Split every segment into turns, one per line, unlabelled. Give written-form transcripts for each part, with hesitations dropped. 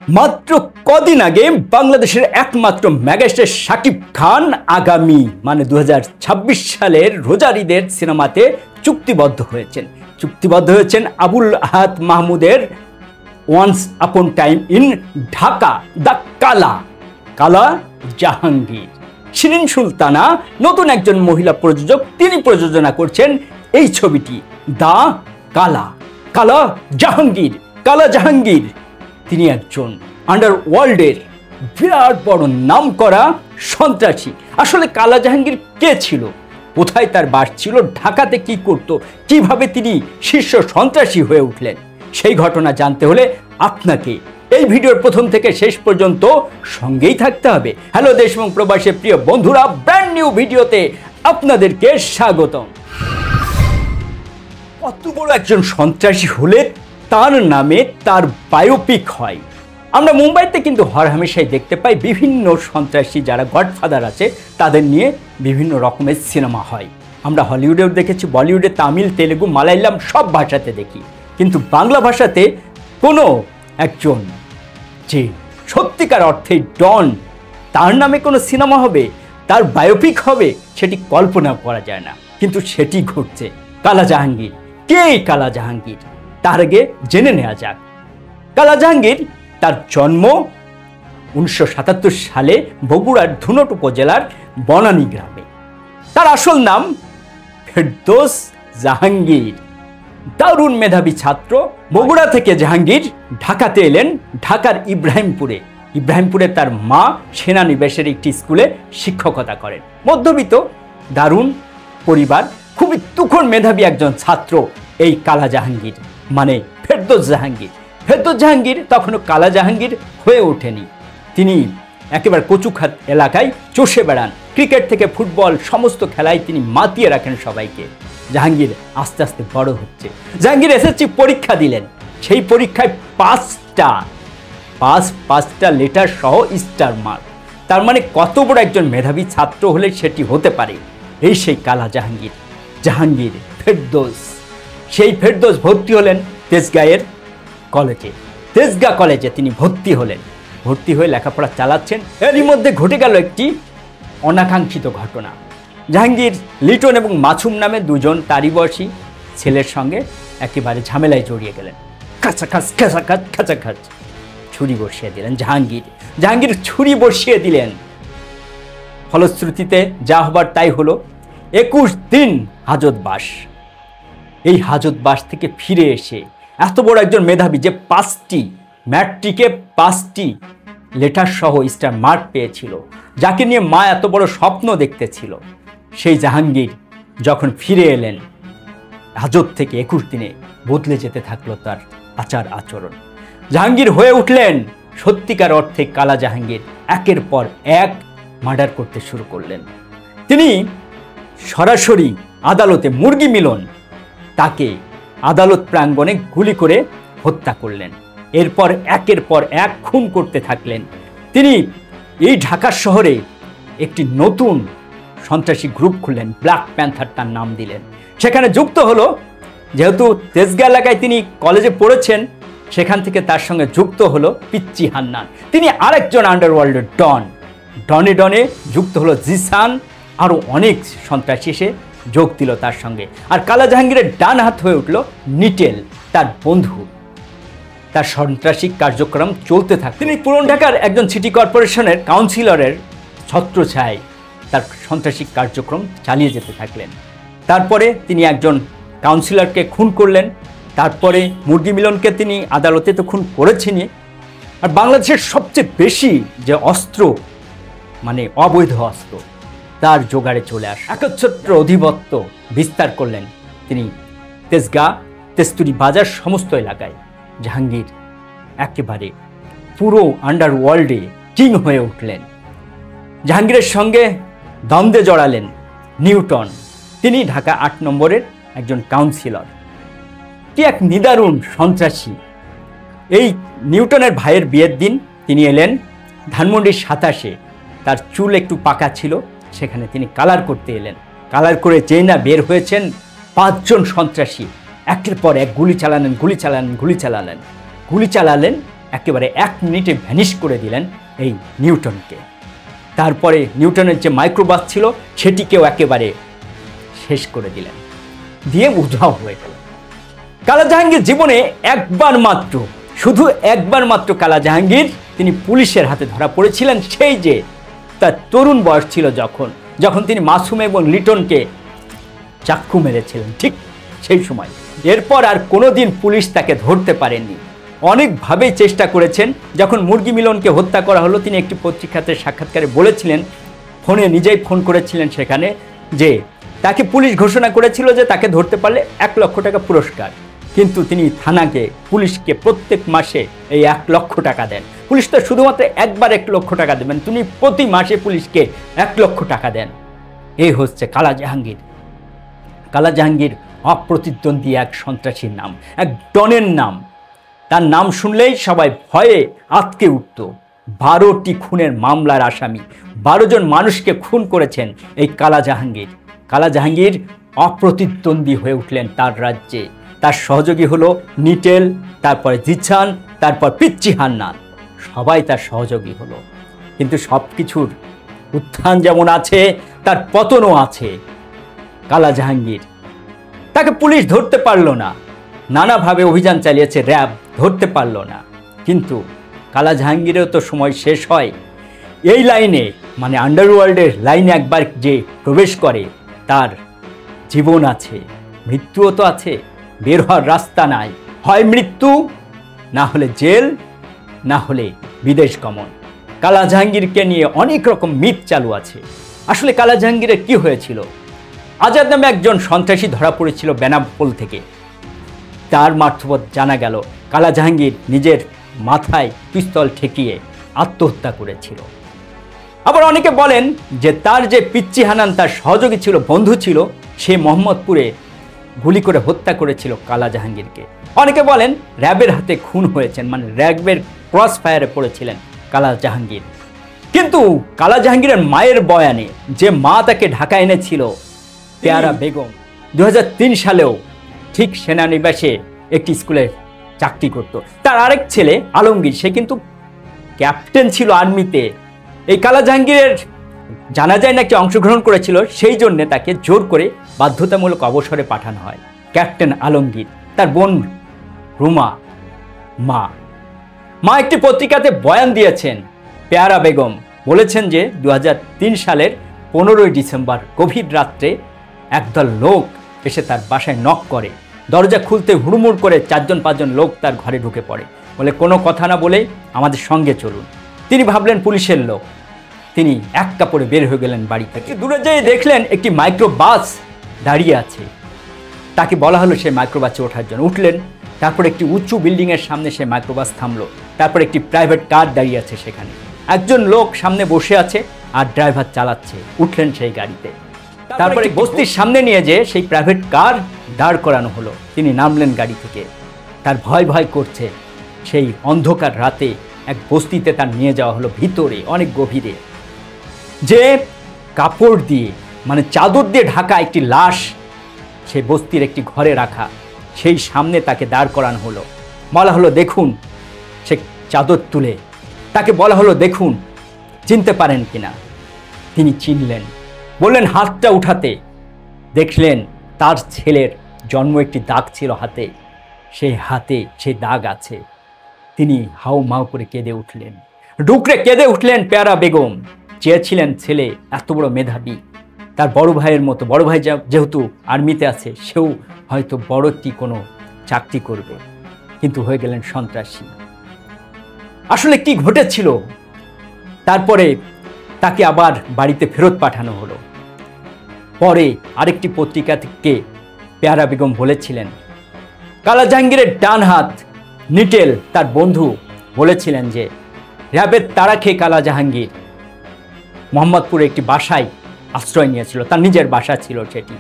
মাত্র কদিন আগে বাংলাদেশের একমাত্র মেগাস্টার শাকিব খান আগামী 2026 সালের রোজার ঈদের সিনেমাতে চুক্তিবদ্ধ হয়েছেন আবুল আহাদ মাহমুদের once upon time in Dhaka the কালা জাহাঙ্গীর। শিরিন সুলতানা নতুন একজন মহিলা প্রযোজক, তিনি প্রযোজনা করছেন এই ছবিটি দ্য কালা জাহাঙ্গীর। তিনি একজন আন্ডারওয়ার্ল্ডের বিরাট বড় নাম করা সন্ত্রাসী। আসলে কালা জাহাঙ্গীর কে ছিল, কোথায় তার বাস ছিল, ঢাকাতে কি করত, কিভাবে তিনি শীর্ষ সন্ত্রাসী হয়ে উঠলেন, সেই ঘটনা জানতে হলে আপনাকে এই ভিডিওর প্রথম থেকে শেষ পর্যন্ত সঙ্গেই থাকতে হবে। হ্যালো দেশ এবং প্রবাসের প্রিয় বন্ধুরা, ব্র্যান্ড নিউ ভিডিওতে আপনাদেরকে স্বাগতম। কত বড় একজন সন্ত্রাসী হলে তার নামে তার বায়োপিক হয়। আমরা মুম্বাইতে কিন্তু হরহামেশাই দেখতে পাই বিভিন্ন সন্ত্রাসী যারা গডফাদার আছে তাদের নিয়ে বিভিন্ন রকমের সিনেমা হয়। আমরা হলিউডেও দেখেছি, বলিউডে, তামিল, তেলেগু, মালায়ালাম সব ভাষাতে দেখি, কিন্তু বাংলা ভাষাতে কোনো একজন যে সত্যিকার অর্থে ডন, তার নামে কোনো সিনেমা হবে, তার বায়োপিক হবে, সেটি কল্পনা করা যায় না, কিন্তু সেটি ঘটছে। কালা জাহাঙ্গীর কে? কালা জাহাঙ্গীর তার আগে জেনে নেওয়া যাক। কালা জাহাঙ্গীর তার জন্ম 1977 সালে বগুড়ার ধুনট উপজেলার বনানী গ্রামে। তার আসল নাম ফেরদৌস জাহাঙ্গীর। দারুণ মেধাবী ছাত্র। বগুড়া থেকে জাহাঙ্গীর ঢাকাতে এলেন, ঢাকার ইব্রাহিমপুরে তার মা সেনানিবাসের একটি স্কুলে শিক্ষকতা করেন। মধ্যবিত্ত দারুণ পরিবার, খুবই তুখোড় মেধাবী একজন ছাত্র এই কালা জাহাঙ্গীর, মানে ফেরদৌস জাহাঙ্গীর তখনও কালা জাহাঙ্গীর হয়ে ওঠেনি। তিনি একেবারে কচুখাত এলাকায় চষে বেড়ান, ক্রিকেট থেকে ফুটবল সমস্ত খেলায় তিনি মাতিয়ে রাখেন সবাইকে। জাহাঙ্গীর আস্তে আস্তে বড় হচ্ছে। জাহাঙ্গীর এসএসসি পরীক্ষা দিলেন, সেই পরীক্ষায় পাঁচটা লেটার সহ স্টার মার্ক। তার মানে কত বড় একজন মেধাবী ছাত্র হলে সেটি হতে পারে। এই সেই কালা জাহাঙ্গীর ফেরদৌস। সেই ফেরদৌস ভর্তি হলেন তেজগাঁ কলেজে তিনি ভর্তি হয়ে লেখাপড়া চালাচ্ছেন। এরই মধ্যে ঘটে গেল একটি অনাকাঙ্ক্ষিত ঘটনা। জাহাঙ্গীর লিটন এবং মাসুম নামে দুজন তারই বয়সী ছেলের সঙ্গে একেবারে ঝামেলায় জড়িয়ে গেলেন। খাঁচাখাচ ছুরি বসিয়ে দিলেন জাহাঙ্গীর ছুরি বসিয়ে দিলেন। ফলশ্রুতিতে যা হবার তাই হলো। 21 দিন হাজতবাস। এই হাজতবাস থেকে ফিরে এসে এত বড় একজন মেধাবী, যে 5টি ম্যাট্রিকে 5টি লেটার সহ স্টার মার্ক পেয়েছিল, যাকে নিয়ে মা এত বড় স্বপ্ন দেখতেছিল, সেই জাহাঙ্গীর যখন ফিরে এলেন হাজত থেকে 21 দিনে, বদলে যেতে থাকলো তার আচার আচরণ। জাহাঙ্গীর হয়ে উঠলেন সত্যিকার অর্থে কালা জাহাঙ্গীর। একের পর এক মার্ডার করতে শুরু করলেন। তিনি সরাসরি আদালতে মুরগি মিলন তাকে আদালত প্রাঙ্গণে গুলি করে হত্যা করলেন। এরপর একের পর এক খুন করতে থাকলেন। তিনি এই ঢাকা শহরে একটি নতুন সন্ত্রাসী গ্রুপ খুললেন, ব্ল্যাক প্যান্থার তার নাম দিলেন। সেখানে যুক্ত হলো, যেহেতু তেজগাঁ এলাকায় তিনি কলেজে পড়েছেন, সেখান থেকে তার সঙ্গে যুক্ত হলো পিচ্চি হান্নান। তিনি আরেকজন আন্ডারওয়ার্ল্ডের ডনে যুক্ত হলো জিসান, আরও অনেক সন্ত্রাসী এসে যোগ দিল তার সঙ্গে। আর কালা জাহাঙ্গীরের ডান হাত হয়ে উঠল নিটেল, তার বন্ধু। তার সন্ত্রাসী কার্যক্রম চলতে থাকে। তিনি পুরান ঢাকার একজন সিটি কর্পোরেশনের কাউন্সিলরের ছত্রছায়ায় তার সন্ত্রাসী কার্যক্রম চালিয়ে যেতে থাকলেন। তারপরে তিনি একজন কাউন্সিলরকে খুন করলেন। তারপরে মুরগি মিলনকে তিনি আদালতে তো খুন করেছেনই। আর বাংলাদেশের সবচেয়ে বেশি যে অস্ত্র, মানে অবৈধ অস্ত্র, তার জোগাড়ে চলে আসে। একচ্ছত্র অধিপত্য বিস্তার করলেন তিনি তেজগাঁ, তেস্তুরি বাজার সমস্ত এলাকায়। জাহাঙ্গীর একেবারে পুরো আন্ডারওয়ার্ল্ডে কিং হয়ে উঠলেন। জাহাঙ্গীরের সঙ্গে দ্বন্দ্বে জড়ালেন নিউটন। তিনি ঢাকা 8 নম্বরের একজন কাউন্সিলর। কি এক নিদারুণ সন্ত্রাসী! এই নিউটনের ভাইয়ের বিয়ের দিন তিনি এলেন ধানমন্ডির 27-এ। তার চুল একটু পাকা ছিল, সেখানে তিনি কালার করতে এলেন। কালার করে যেই না বের হয়েছেন, 5 জন সন্ত্রাসী একের পর এক গুলি চালালেন। একেবারে 1 মিনিটে ভ্যানিশ করে দিলেন এই নিউটনকে। তারপরে নিউটনের যে মাইক্রোবাস ছিল সেটিকেও একেবারে শেষ করে দিলেন, দিয়ে উধাও হয়ে গেল। কালা জাহাঙ্গীর জীবনে একবার মাত্র, শুধু একবার মাত্র কালা জাহাঙ্গীর তিনি পুলিশের হাতে ধরা পড়েছিলেন, সেই যে তার তরুণ বয়স ছিল যখন তিনি মাসুম এবং লিটনকে চাক্ষু মেরেছিলেন, ঠিক সেই সময়। এরপর আর কোনোদিন পুলিশ তাকে ধরতে পারেননি। অনেকভাবেই চেষ্টা করেছেন। যখন মুরগি মিলনকে হত্যা করা হলো, তিনি একটি পত্রিকাতে সাক্ষাৎকারে বলেছিলেন, ফোনে নিজেই ফোন করেছিলেন সেখানে, যে তাকে পুলিশ ঘোষণা করেছিল যে তাকে ধরতে পারলে 1 লক্ষ টাকা পুরস্কার, কিন্তু তিনি থানাকে, পুলিশকে প্রত্যেক মাসে এই 1 লক্ষ টাকা দেন। পুলিশ তো শুধুমাত্র একবার 1 লক্ষ টাকা দেবেন, তিনি প্রতি মাসে পুলিশকে 1 লক্ষ টাকা দেন। এই হচ্ছে কালা জাহাঙ্গীর। কালা জাহাঙ্গীর অপ্রতিদ্বন্দ্বী এক সন্ত্রাসীর নাম, এক ডনের নাম। তার নাম শুনলেই সবাই ভয়ে আঁতকে উঠত। 12টি খুনের মামলার আসামি, 12 জন মানুষকে খুন করেছেন এই কালা জাহাঙ্গীর। কালা জাহাঙ্গীর অপ্রতিদ্বন্দ্বী হয়ে উঠলেন তার রাজ্যে। তার সহযোগী হলো নিটেল, তারপরে জিছান, তারপর পিচ্চি হান্নান, সবাই তার সহযোগী হলো। কিন্তু সব কিছুর উত্থান যেমন আছে, তার পতনও আছে। কালা জাহাঙ্গীর, তাকে পুলিশ ধরতে পারল না, নানাভাবে অভিযান চালিয়েছে র্যাব, ধরতে পারল না। কিন্তু কালা জাহাঙ্গীরেও তো সময় শেষ হয়। এই লাইনে, মানে আন্ডারওয়ার্ল্ডের লাইনে একবার যে প্রবেশ করে, তার জীবন আছে, মৃত্যুও তো আছে। বের হওয়ার রাস্তা নাই, হয় মৃত্যু, না হলে জেল, না হলে বিদেশ গমন। কালা জাহাঙ্গীরকে নিয়ে অনেক রকম মিথ চালু আছে। আসলে কালা জাহাঙ্গীরের কি হয়েছিল? আজাদ নামে একজন সন্ত্রাসী ধরা পড়েছিল বেনাপোল থেকে। তার মারফত জানা গেল কালা জাহাঙ্গীর নিজের মাথায় পিস্তল ঠেকিয়ে আত্মহত্যা করেছিল। আবার অনেকে বলেন যে তার যে পিচ্চি হান্নান, তার সহযোগী ছিল, বন্ধু ছিল, সে মোহাম্মদপুরে গুলি করে হত্যা করেছিল কালা জাহাঙ্গীরকে। অনেকে বলেন র্যাবের হাতে খুন হয়েছেন, মানে র্যাবের ক্রস ফায়ারে পড়েছিলেন কালা জাহাঙ্গীর। কিন্তু কালা জাহাঙ্গীরের মায়ের বয়ানে, যে মা তাকে ঢাকা এনেছিল, পেয়ারা বেগম, 2003 সালেও ঠিক সেনানিবাসে একটি স্কুলে চাকরি করত। তার আরেক ছেলে আলমগীর, সে কিন্তু ক্যাপ্টেন ছিল আর্মিতে। এই কালা জাহাঙ্গীরের জানাজায় নাকি অংশগ্রহণ করেছিল, সেই জন্য তাকে জোর করে বাধ্যতামূলক অবসরে পাঠানো হয়। ক্যাপ্টেন আলমগীর, তার বোন রুমা, মা একটি পত্রিকাতে বয়ান দিয়েছেন। পেয়ারা বেগম বলেছেন যে 2003 সালের 15ই ডিসেম্বর গভীর রাত্রে একদল লোক এসে তার বাসায় নক করে। দরজা খুলতে হুড়মুড় করে 4-5 জন লোক তার ঘরে ঢুকে পড়ে। বলে কোনো কথা না বলে আমাদের সঙ্গে চলুন। তিনি ভাবলেন পুলিশের লোক, তিনি এক কাপড়ে বের হয়ে গেলেন বাড়ি থেকে। দূরে যেয়ে দেখলেন একটি মাইক্রো বাস দাঁড়িয়ে আছে। তাকে বলা হলো সেই মাইক্রোবাসে ওঠার জন্য। উঠলেন। তারপর একটি উঁচু বিল্ডিংয়ের সামনে সেই মাইক্রোবাস থামলো। তারপর একটি প্রাইভেট কার দাঁড়িয়ে আছে সেখানে। একজন লোক সামনে বসে আছে আর ড্রাইভার চালাচ্ছে। উঠলেন সেই গাড়িতে। তারপরে বস্তির সামনে নিয়ে যেয়ে সেই প্রাইভেট কার দাঁড় করানো হলো। তিনি নামলেন গাড়ি থেকে। তার ভয় ভয় করছে। সেই অন্ধকার রাতে এক বস্তিতে তার নিয়ে যাওয়া হলো, ভিতরে অনেক গভীরে, যে কাপড় দিয়ে, মানে চাদর দিয়ে ঢাকা একটি লাশ সেই বস্তির একটি ঘরে রাখা। সেই সামনে তাকে দাঁড় করানো হলো। বলা হলো দেখুন, সে চাদর তুলে তাকে বলা হলো দেখুন চিনতে পারেন কিনা। তিনি চিনলেন। বললেন হাতটা উঠাতে। দেখলেন তার ছেলের জন্ম একটি দাগ ছিল হাতে, সেই হাতে সেই দাগ আছে। তিনি হাউ মাউ করে কেঁদে উঠলেন, ডুকরে কেঁদে উঠলেন। পেয়ারা বেগম চেয়েছিলেন ছেলে এত বড় মেধাবী, তার বড় ভাইয়ের মতো, বড় ভাই যেহেতু আর্মিতে আছে, সেও হয়তো বড় একটি কোনো চাকরি করবে, কিন্তু হয়ে গেলেন সন্ত্রাসী। আসলে কি ঘটেছিল? তারপরে তাকে আবার বাড়িতে ফেরত পাঠানো হলো। পরে আরেকটি পত্রিকা থেকে পেয়ারা বেগম বলেছিলেন, কালা জাহাঙ্গীরের ডান হাত নিটেল, তার বন্ধু, বলেছিলেন যে র্যাবের তাড়া খেয়ে কালা জাহাঙ্গীর মোহাম্মদপুরে একটি বাসায় আশ্রয় নিয়েছিল। তার নিজের বাসা ছিল সেটি।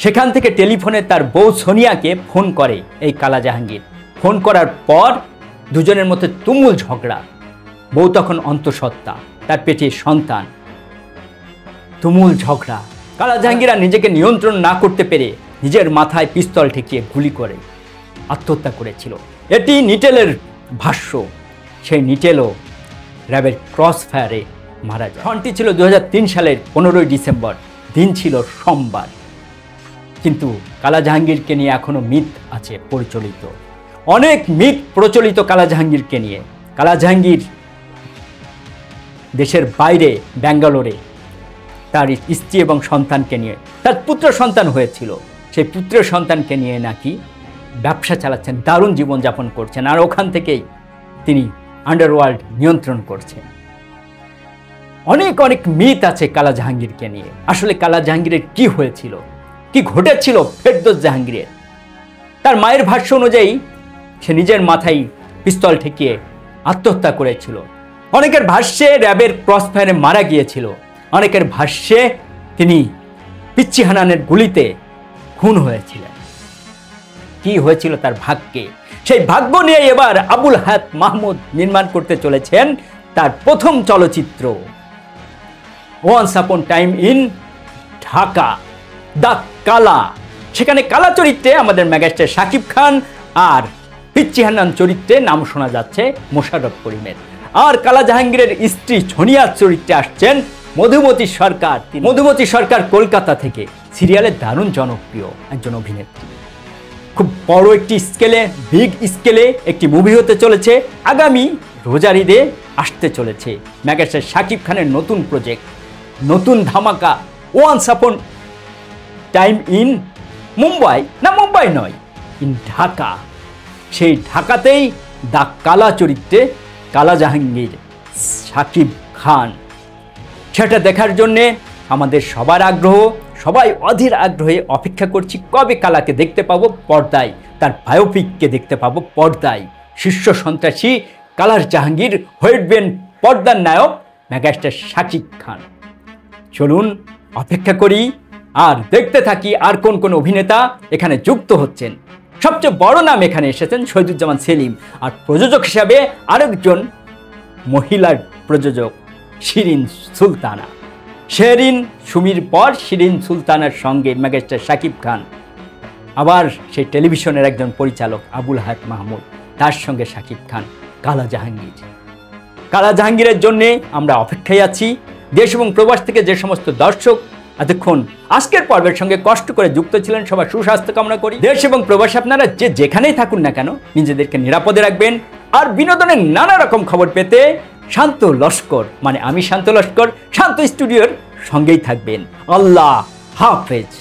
সেখান থেকে টেলিফোনে তার বউ সোনিয়াকে ফোন করে এই কালা জাহাঙ্গীর। ফোন করার পর দুজনের মধ্যে তুমুল ঝগড়া। বউ তখন অন্তঃসত্ত্বা, তার পেটে সন্তান। তুমুল ঝগড়া। কালা জাহাঙ্গীর আর নিজেকে নিয়ন্ত্রণ না করতে পেরে নিজের মাথায় পিস্তল ঠেকিয়ে গুলি করে আত্মহত্যা করেছিল। এটি নিটেলের ভাষ্য। সেই নিটেলও র্যাবের ক্রস ফায়ারে মারা যায়। ঘটনাটি ছিল 2003 সালের 15ই ডিসেম্বর, দিন ছিল সোমবার। কিন্তু কালা জাহাঙ্গীরকে নিয়ে এখনো মিথ আছে প্রচলিত, অনেক মিথ প্রচলিত কালা জাহাঙ্গীরকে নিয়ে। কালা জাহাঙ্গীর দেশের বাইরে ব্যাঙ্গালোরে তার স্ত্রী এবং সন্তানকে নিয়ে, তার পুত্র সন্তান হয়েছিল, সেই পুত্র সন্তানকে নিয়ে নাকি ব্যবসা চালাচ্ছেন, দারুণ জীবনযাপন করছেন, আর ওখান থেকেই তিনি আন্ডারওয়ার্ল্ড নিয়ন্ত্রণ করছেন। অনেক অনেক মিথ আছে কালা জাহাঙ্গীরকে নিয়ে। আসলে কালা জাহাঙ্গীরের কি হয়েছিল, কি ঘটেছিল ফেরদৌস জাহাঙ্গীরের? তার মায়ের ভাষ্য অনুযায়ী সে নিজের মাথায় পিস্তল ঠেকিয়ে আত্মহত্যা করেছিল। অনেকের ভাষ্যে র্যাবের ক্রস ফায়ারে মারা গিয়েছিল, অনেকের ভাষ্যে তিনি পিচ্চি হানানের গুলিতে খুন হয়েছিলেন। কি হয়েছিল তার ভাগ্যে, সেই ভাগ্য নিয়ে এবার আবুল হায়াত মাহমুদ নির্মাণ করতে চলেছেন তার প্রথম চলচ্চিত্র once upon time in Dhaka, the কালা। সেখানে কালা চরিত্রে আমাদের মেগাস্টার শাকিব খান, আর পিচ্চি হান্নান চরিত্রে নাম শোনা যাচ্ছে মোশাররফ করিমের। আর কালা জাহাঙ্গীরের স্ত্রী সোনিয়ার চরিত্রে আসছেন মধুমতি সরকার। মধুমতি সরকার কলকাতা থেকে, সিরিয়ালের দারুণ জনপ্রিয় একজন অভিনেত্রী। খুব বড় একটি স্কেলে, বিগ স্কেলে একটি মুভি হতে চলেছে, আগামী রোজার ঈদে আসতে চলেছে মেগাস্টার শাকিব খানের নতুন প্রজেক্ট, নতুন ধামাকা once upon time in Mumbai, না মুম্বাই নয়, ইন ঢাকা। সেই ঢাকাতেই দ্য কালা চরিত্রে কালা জাহাঙ্গীর শাকিব খান। সেটা দেখার জন্যে আমাদের সবার আগ্রহ, সবাই অধীর আগ্রহে অপেক্ষা করছি কবে কালাকে দেখতে পাবো পর্দায়, তার বায়োপিককে দেখতে পাবো পর্দায়। শীর্ষ সন্ত্রাসী কালার জাহাঙ্গীর হয়ে উঠবেন পর্দার নায়ক মেগাস্টার শাকিব খান। চলুন অপেক্ষা করি আর দেখতে থাকি আর কোন কোন অভিনেতা এখানে যুক্ত হচ্ছেন। সবচেয়ে বড় নাম এখানে এসেছেন শহীদুজ্জামান সেলিম, আর প্রযোজক হিসাবে আরেকজন মহিলার প্রযোজক শিরিন সুলতানা। শেরিন সুমির পর শিরিন সুলতানার সঙ্গে মেগাস্টার শাকিব খান, আবার সেই টেলিভিশনের একজন পরিচালক আবুল হায়াত মাহমুদ, তার সঙ্গে শাকিব খান। কালা জাহাঙ্গীর, কালা জাহাঙ্গীরের জন্যে আমরা অপেক্ষায় আছি। দেশ এবং প্রবাস থেকে যে সমস্ত দর্শক এতক্ষণ আজকের পর্বের সঙ্গে কষ্ট করে যুক্ত ছিলেন, সবার সুস্বাস্থ্য কামনা করি। দেশ এবং প্রবাসী আপনারা যে যেখানেই থাকুন না কেন, নিজেদেরকে নিরাপদে রাখবেন। আর বিনোদনের নানা রকম খবর পেতে শান্ত লস্কর, মানে আমি শান্ত লস্কর, শান্ত স্টুডিওর সঙ্গেই থাকবেন। আল্লাহ হাফেজ।